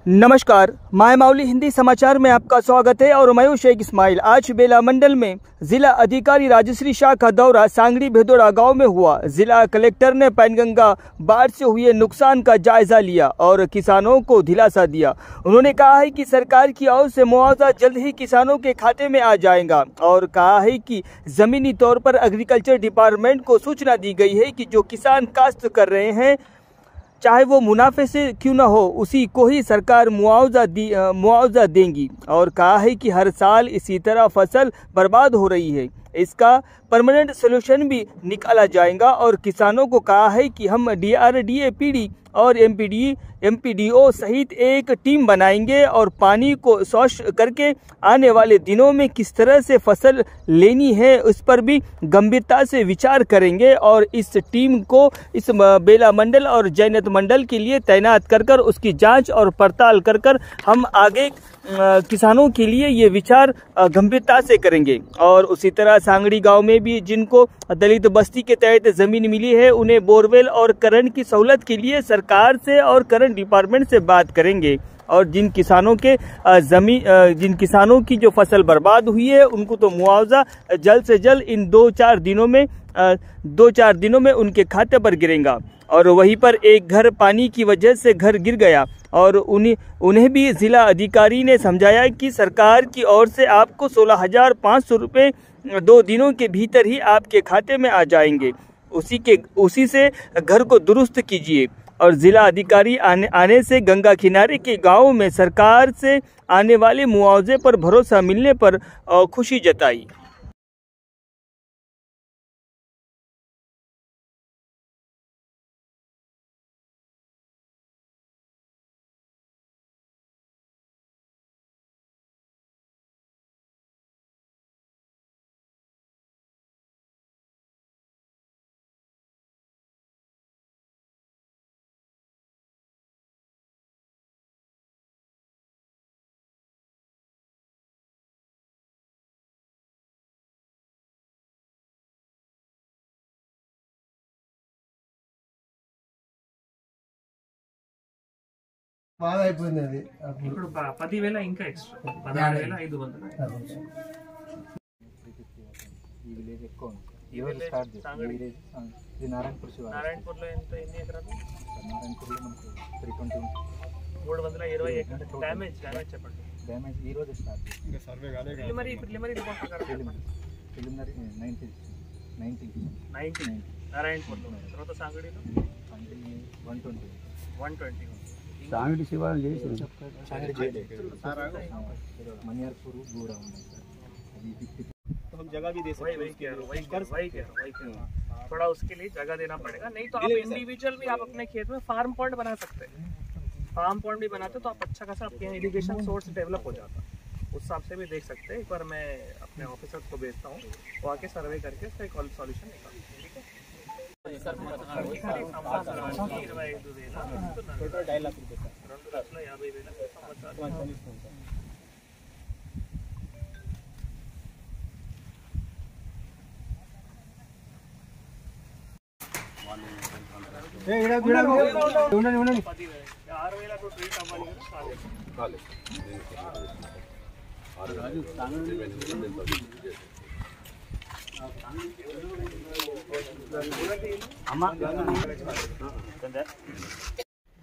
नमस्कार, माय माउली हिंदी समाचार में आपका स्वागत है और मैं शेख इस्माइल। आज बेला मंडल में जिला अधिकारी राजश्री शाह का दौरा सांगड़ी भेदोड़ा गांव में हुआ। जिला कलेक्टर ने पैनगंगा बाढ़ से हुए नुकसान का जायजा लिया और किसानों को दिलासा दिया। उन्होंने कहा है कि सरकार की ओर से मुआवजा जल्द ही किसानों के खाते में आ जाएगा और कहा है कि जमीनी तौर पर एग्रीकल्चर डिपार्टमेंट को सूचना दी गई है कि जो किसान काश्त कर रहे हैं, चाहे वो मुनाफे से क्यों न हो, उसी को ही सरकार मुआवजा देंगी। और कहा है कि हर साल इसी तरह फसल बर्बाद हो रही है, इसका परमानेंट सलूशन भी निकाला जाएगा। और किसानों को कहा है कि हम DRDA PD और MPDO सहित एक टीम बनाएंगे और पानी को स्वच्छ करके आने वाले दिनों में किस तरह से फसल लेनी है उस पर भी गंभीरता से विचार करेंगे। और इस टीम को इस बेला मंडल और जैनत मंडल के लिए तैनात कर उसकी जांच और पड़ताल कर हम आगे किसानों के लिए ये विचार गंभीरता से करेंगे। और उसी तरह सांगड़ी गांव में भी जिनको दलित बस्ती के तहत जमीन मिली है, उन्हें बोरवेल और करंट की सहूलत के लिए सरकार से और करंट डिपार्टमेंट से बात करेंगे। और जिन किसानों की जो फसल बर्बाद हुई है, उनको तो मुआवजा जल्द से जल्द इन 2-4 दिनों में उनके खाते पर गिरेगा। और वहीं पर एक घर पानी की वजह से घर गिर गया और उन्हें भी जिला अधिकारी ने समझाया कि सरकार की ओर से आपको 16,500 रुपये 2 दिनों के भीतर ही आपके खाते में आ जाएंगे। उसी से घर को दुरुस्त कीजिए। और जिला अधिकारी आने से गंगा किनारे के गांवों में सरकार से आने वाले मुआवजे पर भरोसा मिलने पर खुशी जताई। బాగా అయిపోయింది అది. ఇప్పుడు 10,000 ఇంకా ఎక్స్ట్రా 16,500 ఈ విలేజ్ ఎక్కువ ఉంది. ఈ విలేజ్ స్టార్ట్ చేస్తాం. ఈ విలేజ్ ఇది నారాయణపూర్ శివారు. నారాయణపూర్లో ఎన్ని ఎకరాలు? నారాయణపూర్లో మనకు 320 320 ఎకరాలు. డ్యామేజ్ చెప్పండి. డ్యామేజ్ ఈ రోజు స్టార్ట్ చేస్తాం. ఇంకా సర్వే కాలే. ప్రిలిమినరీ రిపోర్ట్ ప్రకారం ప్రిలిమినరీ 90 నారాయణపూర్లో. తర్వాత సాంగడిలో 120 सांगड़ी शिवालय చేసి मनियारपुर गोरा ఉన్నాయి సార్. అది 50 तो हम जगह भी दे सकते हैं उसके वही थोड़ा उसके लिए जगह देना पड़ेगा। नहीं तो आप इंडिविजुअल भी आप अपने खेत में फार्म पॉइंट बना सकते हैं। फार्म पॉइंट भी बनाते तो आप अच्छा खासा आपके यहाँ इरिगेशन सोर्स डेवलप हो जाता, उस हिसाब से भी देख सकते हैं। एक बार मैं अपने ऑफिसर्स को भेजता हूँ, वो आके सर्वे करके उसका एक सॉल्यूशन निकालते हैं। ठीक है। ఉండండి. 6,000 ట్రీట్ అవ్వాలి కదా.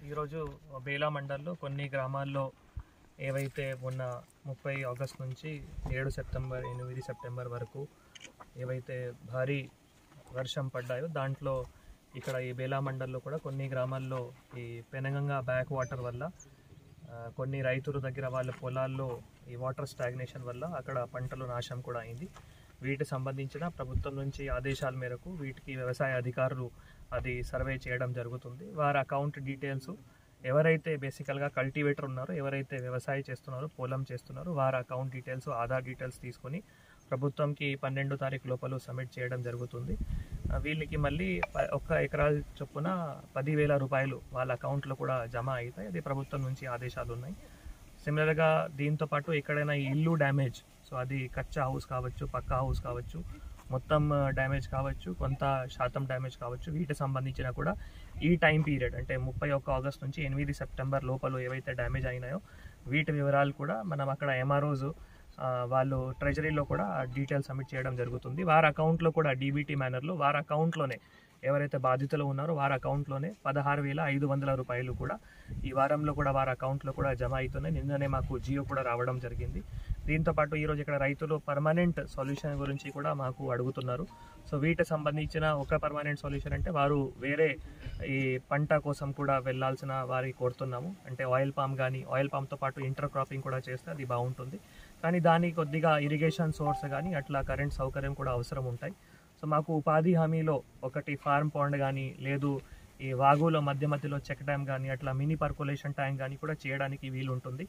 ఈరోజు బేలా మండల్లో కొన్ని గ్రామాల్లో ఏవైతే మొన్న 30 ఆగస్ట్ నుంచి 7 సెప్టెంబర్ 8 సెప్టెంబర్ వరకు ఏవైతే భారీ వర్షం పడ్డాయో, దాంట్లో ఇక్కడ ఈ బేలా మండల్లో కూడా కొన్ని గ్రామాల్లో ఈ పెనగంగా బ్యాక్ వాటర్ వల్ల కొన్ని రైతుల దగ్గర వాళ్ళ పొలాల్లో ఈ వాటర్ స్టాగ్నేషన్ వల్ల అక్కడ పంటలు నాశనం కూడా అయింది. వీటికి సంబంధించిన ప్రభుత్వం నుంచి ఆదేశాల మేరకు వీటికి వ్యవసాయ అధికారులు అది సర్వే చేయడం జరుగుతుంది. వారి అకౌంట్ డీటెయిల్స్ ఎవరైతే బేసికల్గా కల్టివేటర్ ఉన్నారో, ఎవరైతే వ్యవసాయం చేస్తున్నారో, పొలం చేస్తున్నారో, వారి అకౌంట్ డీటెయిల్స్, ఆధార్ డీటెయిల్స్ తీసుకొని ప్రభుత్వంకి 12వ తారీఖు లోపల సబ్మిట్ చేయడం జరుగుతుంది. వీళ్ళకి మళ్ళీ 1 ఎకరా చొప్పున 10,000 రూపాయలు వాళ్ళ అకౌంట్లో కూడా జమ అవుతాయి. అది ప్రభుత్వం నుంచి ఆదేశాలు ఉన్నాయి. సిమిలర్గా దీంతో పాటు ఎక్కడైనా ఇల్లు డ్యామేజ్, సో అది కచ్చా హౌస్ కావచ్చు, పక్కా హౌస్ కావచ్చు, మొత్తం డ్యామేజ్ కావచ్చు, కొంత శాతం డ్యామేజ్ కావచ్చు. వీటికి సంబంధించిన కూడా ఈ టైం పీరియడ్ అంటే 31 ఆగస్ట్ నుంచి 8 సెప్టెంబర్ లోపల ఏవైతే డ్యామేజ్ అయినాయో వీటి వివరాలు కూడా మనం అక్కడ MROs వాళ్ళు ట్రెజరీలో కూడా డీటెయిల్స్ సబ్మిట్ చేయడం జరుగుతుంది. వారి అకౌంట్లో కూడా DBT మేనర్లో వారి అకౌంట్లోనే ఎవరైతే బాధితులు ఉన్నారో వారి అకౌంట్లోనే 16,500 రూపాయలు కూడా ఈ వారంలో కూడా వారి అకౌంట్లో కూడా జమ అవుతున్నాయి. నిన్ననే మాకు జియో కూడా రావడం జరిగింది. దీంతోపాటు ఈరోజు ఇక్కడ రైతులు పర్మనెంట్ సొల్యూషన్ గురించి కూడా మాకు అడుగుతున్నారు. సో వీటికి సంబంధించిన ఒక పర్మనెంట్ సొల్యూషన్ అంటే వారు వేరే ఈ పంట కోసం కూడా వెళ్ళాల్సిన వారి కోరుతున్నాము. అంటే ఆయిల్ పామ్ కానీ ఆయిల్ పామ్తో పాటు ఇంటర్ క్రాపింగ్ కూడా చేస్తే అది బాగుంటుంది. కానీ దానికి కొద్దిగా ఇరిగేషన్ సోర్స్ కానీ అట్లా కరెంట్ సౌకర్యం కూడా అవసరం ఉంటాయి. సో మాకు ఉపాధి హామీలో ఒకటి ఫార్మ్ పాండ్ కానీ లేదు ఈ వాగులో మధ్యలో చెక్ డ్యామ్ కానీ అట్లా మినీ పర్కులేషన్ ట్యాంక్ కానీ కూడా చేయడానికి వీలు ఉంటుంది.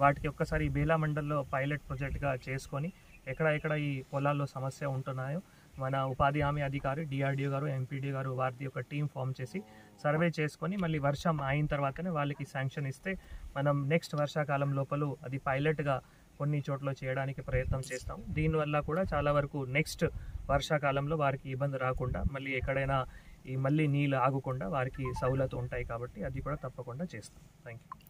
వాటికి ఒక్కసారి బేలా మండల్లో పైలట్ ప్రాజెక్ట్గా చేసుకొని ఎక్కడ ఈ పొలాల్లో సమస్య ఉంటున్నాయో మన ఉపాధి హామీ అధికారి DRDO గారు MPD గారు వారి ఒక టీం ఫామ్ చేసి సర్వే చేసుకొని మళ్ళీ వర్షం అయిన తర్వాతనే వాళ్ళకి శాంక్షన్ ఇస్తే మనం నెక్స్ట్ వర్షాకాలం లోపల అది పైలట్గా కొన్ని చోట్ల చేయడానికి ప్రయత్నం చేస్తాం. దీనివల్ల కూడా చాలా వరకు నెక్స్ట్ వర్షాకాలంలో వారికి ఇబ్బంది రాకుండా మళ్ళీ ఎక్కడైనా ఈ మళ్ళీ నీళ్ళు ఆగకుండా వారికి సౌలత్ ఉంటాయి కాబట్టి అది కూడా తప్పకుండా చేస్తాం. Thank you.